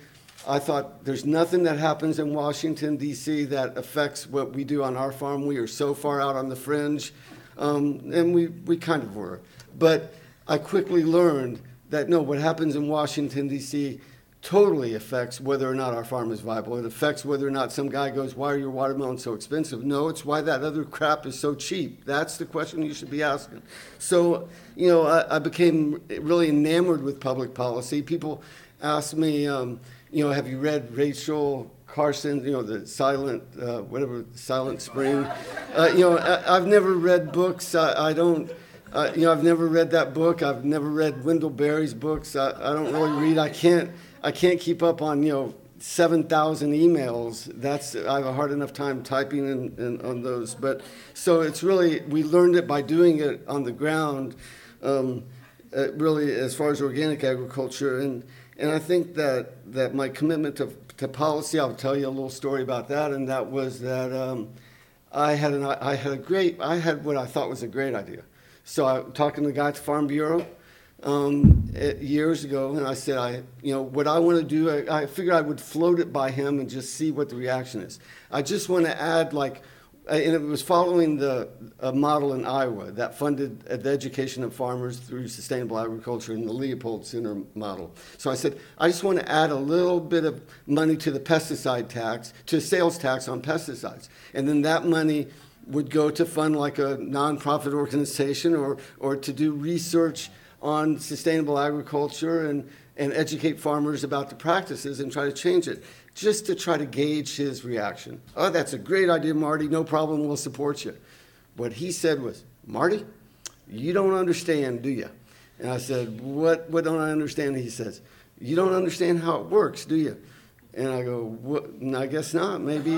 I thought there's nothing that happens in Washington, D.C. that affects what we do on our farm. We are so far out on the fringe, and we kind of were. But I quickly learned that, no, what happens in Washington, D.C. totally affects whether or not our farm is viable. It affects whether or not some guy goes, why are your watermelons so expensive? No, it's why that other crap is so cheap. That's the question you should be asking. So, I became really enamored with public policy. People ask me, have you read Rachel Carson, the Silent Spring? I've never read books. I've never read that book. I've never read Wendell Berry's books. I don't really read. I can't keep up on, 7,000 emails. I have a hard enough time typing on those. But so it's really, we learned it by doing it on the ground, really as far as organic agriculture. And I think that my commitment to policy, I'll tell you a little story about that, and that was that I had what I thought was a great idea. So I was talking to the guy at the Farm Bureau years ago, and I said, what I want to do, I figured I would float it by him and just see what the reaction is. I just want to add, and it was following a model in Iowa that funded the education of farmers through sustainable agriculture in the Leopold Center model. So I said, I just want to add a little bit of money to the pesticide tax, to sales tax on pesticides. And then that money would go to fund like a nonprofit organization or to do research on sustainable agriculture and educate farmers about the practices and try to change it, just to try to gauge his reaction. Oh, that's a great idea, Marty. No problem. We'll support you. What he said was, Marty, you don't understand, do you? And I said, what don't I understand? He says, you don't understand how it works, do you? And I go, what? I guess not, maybe.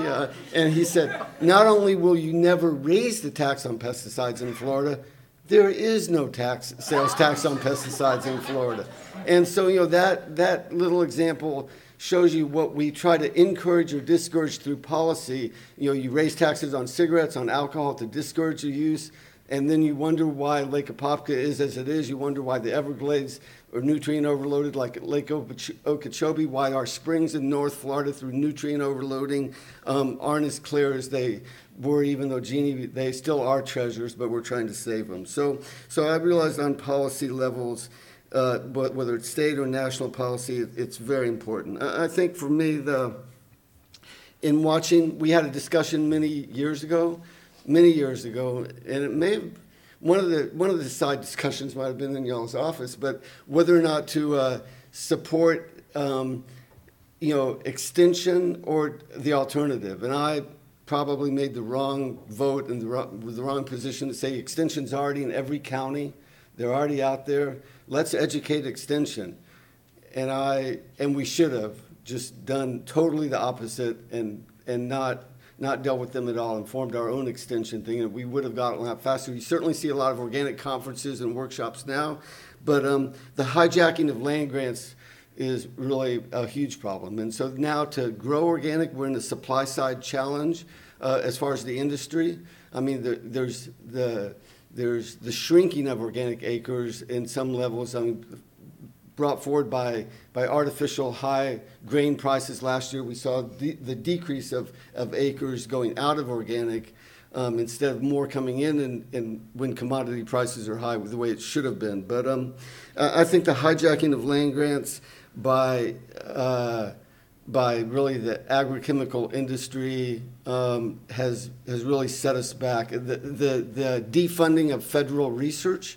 And he said, not only will you never raise the tax on pesticides in Florida, there is no sales tax on pesticides in Florida. And so, that little example shows you what we try to encourage or discourage through policy. You raise taxes on cigarettes, on alcohol to discourage the use, and then you wonder why Lake Apopka is as it is. You wonder why the Everglades are nutrient overloaded like Lake Okeechobee, why our springs in North Florida through nutrient overloading aren't as clear as they were, even though they still are treasures, but we're trying to save them. So I realized on policy levels, but whether it's state or national policy, it's very important. I think for me, in watching, we had a discussion many years ago, and it may have, one of the side discussions might have been in y'all's office, but whether or not to support extension or the alternative. And I probably made the wrong vote and the wrong position to say extension's already in every county. They're already out there. Let's educate extension. And we should have just done totally the opposite and not dealt with them at all and formed our own extension thing, and we would have gotten a lot faster. You certainly see a lot of organic conferences and workshops now, but the hijacking of land grants is really a huge problem. And so now to grow organic, we're in the supply side challenge as far as the industry. I mean, there's the shrinking of organic acres in some levels. I mean, brought forward by artificial high grain prices last year. We saw the decrease of acres going out of organic instead of more coming in when commodity prices are high, the way it should have been. But I think the hijacking of land grants by really the agrochemical industry has really set us back. The defunding of federal research,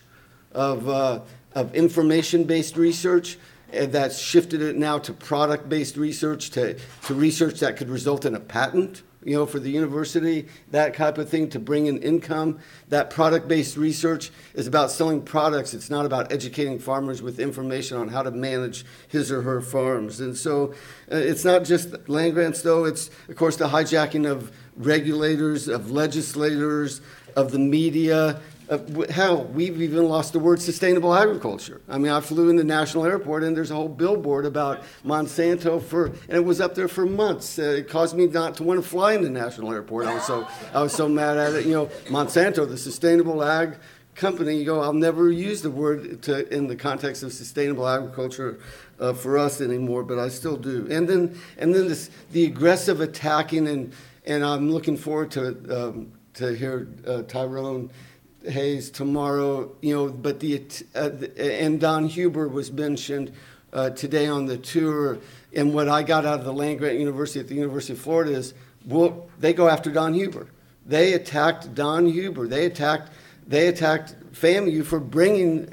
of information-based research, that's shifted it now to product-based research, to research that could result in a patent, for the university, that type of thing, to bring in income. That product-based research is about selling products. It's not about educating farmers with information on how to manage his or her farms. And so it's not just land grants, though. It's, of course, the hijacking of regulators, of legislators, of the media. Hell, we've even lost the word sustainable agriculture. I mean, I flew into National Airport and there's a whole billboard about Monsanto and it was up there for months. It caused me not to want to fly into National Airport. I was so mad at it. Monsanto, the sustainable ag company, I'll never use the word in the context of sustainable agriculture for us anymore, but I still do. And then the aggressive attacking, and I'm looking forward to hear Tyrone Hayes tomorrow, but and Don Huber was mentioned today on the tour. And what I got out of the land grant university at the University of Florida is, they go after Don Huber. They attacked Don Huber. They attacked FAMU for bringing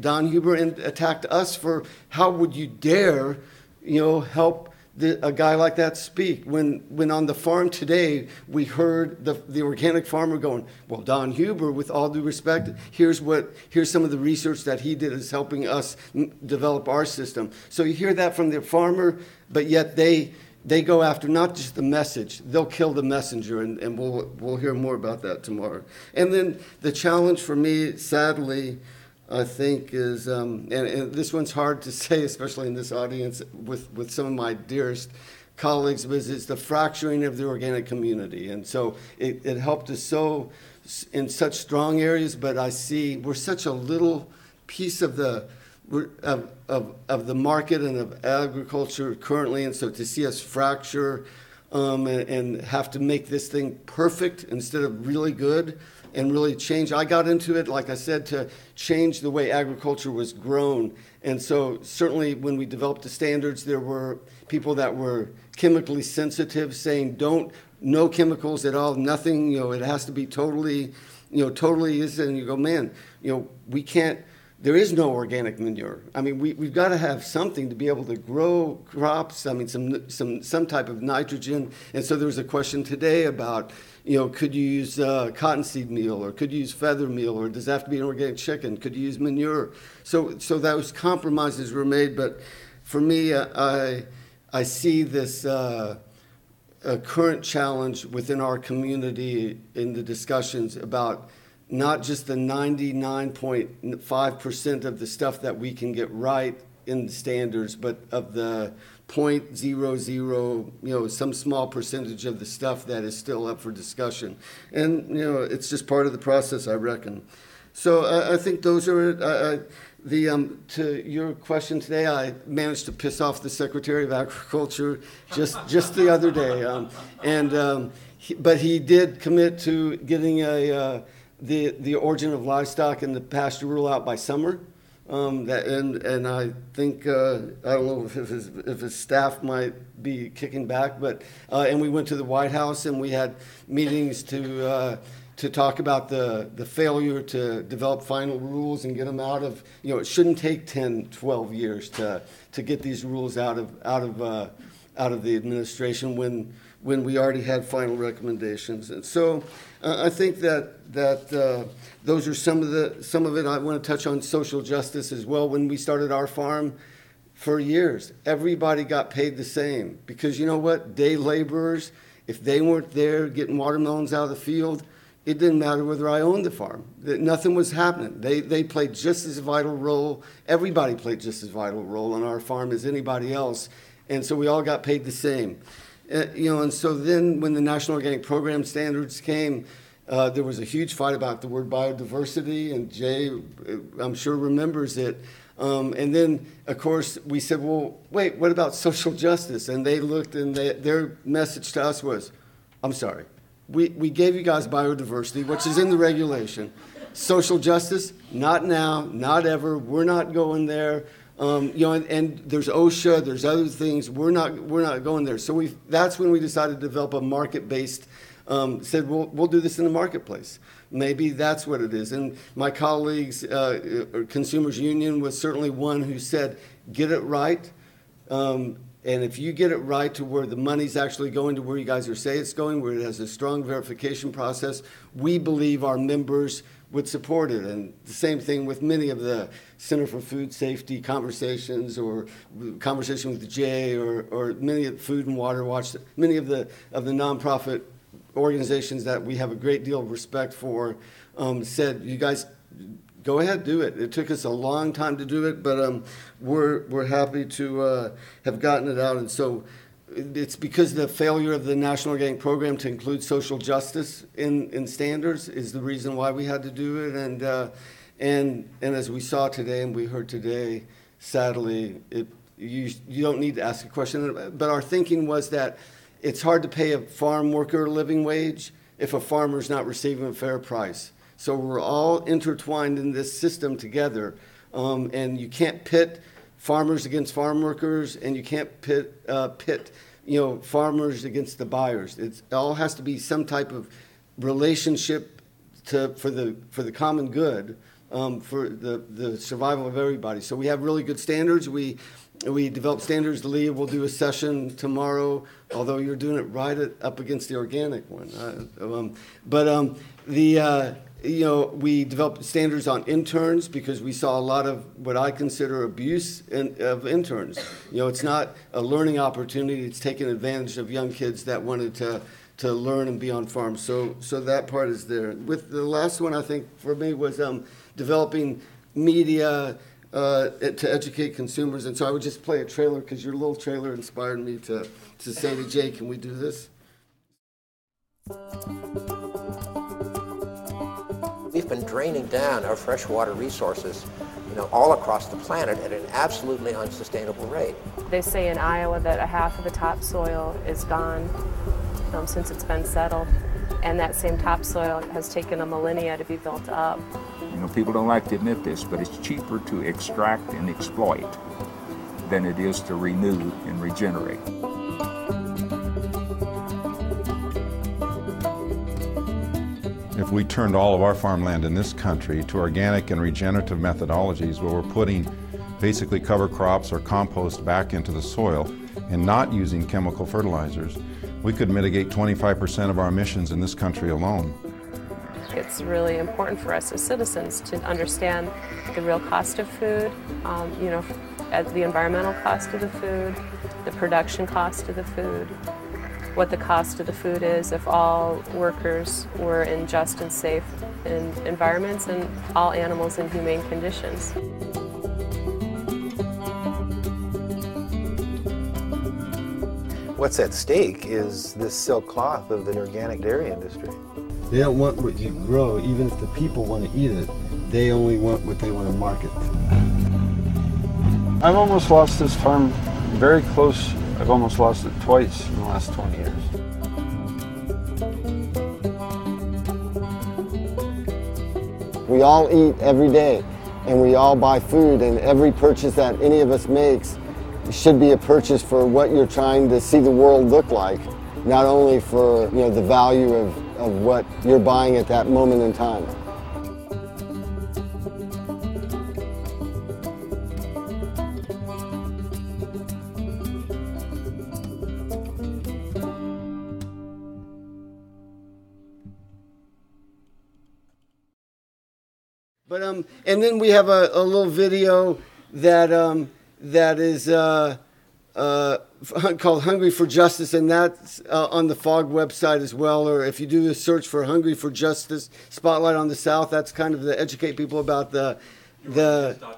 Don Huber and attacked us for how would you dare, help a guy like that speak, when on the farm today we heard the organic farmer going, well, Don Huber, with all due respect, here's some of the research that he did is helping us develop our system. So you hear that from the farmer, but yet they go after not just the message, they'll kill the messenger, and we'll hear more about that tomorrow. And then the challenge for me, sadly, I think is, and this one's hard to say, especially in this audience with some of my dearest colleagues, was it's the fracturing of the organic community. And so it helped us so in such strong areas, but I see we're such a little piece of the market and of agriculture currently, and so to see us fracture and have to make this thing perfect instead of really good and really change. I got into it, like I said, to change the way agriculture was grown. And so certainly when we developed the standards, there were people that were chemically sensitive saying no chemicals at all, nothing, it has to be totally, totally is. And you go, man, we can't, there is no organic manure. I mean, we've got to have something to be able to grow crops. I mean, some type of nitrogen. And so there was a question today about, could you use cottonseed meal, or could you use feather meal, or does it have to be an organic chicken? Could you use manure? So those compromises were made. But for me, I see this a current challenge within our community in the discussions about not just the 99.5% of the stuff that we can get right in the standards, but of the 0.00, some small percentage of the stuff that is still up for discussion. And, it's just part of the process, I reckon. So I think those are to your question today, I managed to piss off the Secretary of Agriculture just the other day. But he did commit to getting the origin of livestock and the pasture rule out by summer. And I think I don't know if his staff might be kicking back, but and we went to the White House and we had meetings to talk about the failure to develop final rules and get them out of, it shouldn't take 10, 12 years to get these rules out of the administration when we already had final recommendations. And so I think that those are some of it. I want to touch on social justice as well. When we started our farm, for years, everybody got paid the same, because you know what? Day laborers, if they weren't there getting watermelons out of the field, it didn't matter whether I owned the farm. Nothing was happening. They played just as vital role. Everybody played just as vital role on our farm as anybody else. And so we all got paid the same. And so then when the National Organic Program standards came, there was a huge fight about the word biodiversity, and Jay, I'm sure, remembers it. And then, of course, we said, well, wait, what about social justice? And they looked, and their message to us was, I'm sorry, we gave you guys biodiversity, which is in the regulation. Social justice, not now, not ever. We're not going there. And there's OSHA, there's other things. We're not going there. So that's when we decided to develop a market-based. Said we'll do this in the marketplace. Maybe that's what it is. And my colleagues, Consumers Union was certainly one who said, get it right. And if you get it right to where the money's actually going to where you guys are saying it's going, where it has a strong verification process, we believe our members would support it. And the same thing with many of the Center for Food Safety conversations, or conversation with Jay, or many of Food and Water Watch, many of the nonprofit organizations that we have a great deal of respect for, said, you guys go ahead, do it. It took us a long time to do it, but we're happy to have gotten it out. And so it's because the failure of the National Organic Program to include social justice in standards is the reason why we had to do it. And as we saw today and we heard today, sadly, you don't need to ask a question. But our thinking was that it's hard to pay a farm worker a living wage if a farmer's not receiving a fair price. So we're all intertwined in this system together, and you can't pit farmers against farm workers, and you can't pit farmers against the buyers. It all has to be some type of relationship for the common good, for the survival of everybody. So we have really good standards. We develop standards. Leah will do a session tomorrow, although you're doing it right up against the organic one. We developed standards on interns because we saw a lot of what I consider abuse of interns. It's not a learning opportunity. It's taking advantage of young kids that wanted to learn and be on farms. So that part is there. With the last one, I think, for me was developing media, to educate consumers. And so I would just play a trailer because your little trailer inspired me to say to Jay, can we do this? We've been draining down our freshwater resources, all across the planet at an absolutely unsustainable rate. They say in Iowa that a half of the topsoil is gone since it's been settled, and that same topsoil has taken a millennia to be built up. People don't like to admit this, but it's cheaper to extract and exploit than it is to renew and regenerate. If we turned all of our farmland in this country to organic and regenerative methodologies where we're putting basically cover crops or compost back into the soil and not using chemical fertilizers, we could mitigate 25% of our emissions in this country alone. It's really important for us as citizens to understand the real cost of food, the environmental cost of the food, the production cost of the food, what the cost of the food is if all workers were in just and safe environments and all animals in humane conditions. What's at stake is this silk cloth of the organic dairy industry. They don't want what you grow, even if the people want to eat it. They only want what they want to market. I've almost lost this farm very close. I've almost lost it twice in the last 20 years. We all eat every day, and we all buy food, and every purchase that any of us makes should be a purchase for what you're trying to see the world look like, not only for the value of what you're buying at that moment in time. But and then we have a little video that is called Hungry for Justice, and that's on the FOG website as well. Or if you do a search for Hungry for Justice Spotlight on the South, that's kind of to educate people about the. It is .com.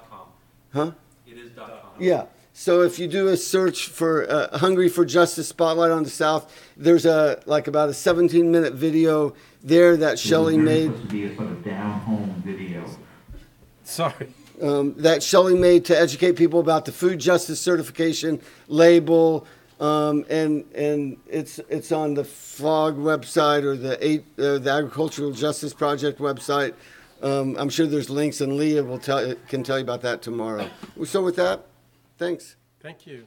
Huh? It is .com. Yeah. So if you do a search for Hungry for Justice Spotlight on the South, there's about a 17-minute video there that Shelley made. Supposed to be a sort of down-home video. Sorry. That Shelley made to educate people about the food justice certification label, and it's on the FOG website or the Agricultural Justice Project website. I'm sure there's links, and Leah can tell you about that tomorrow. So with that, thanks. Thank you.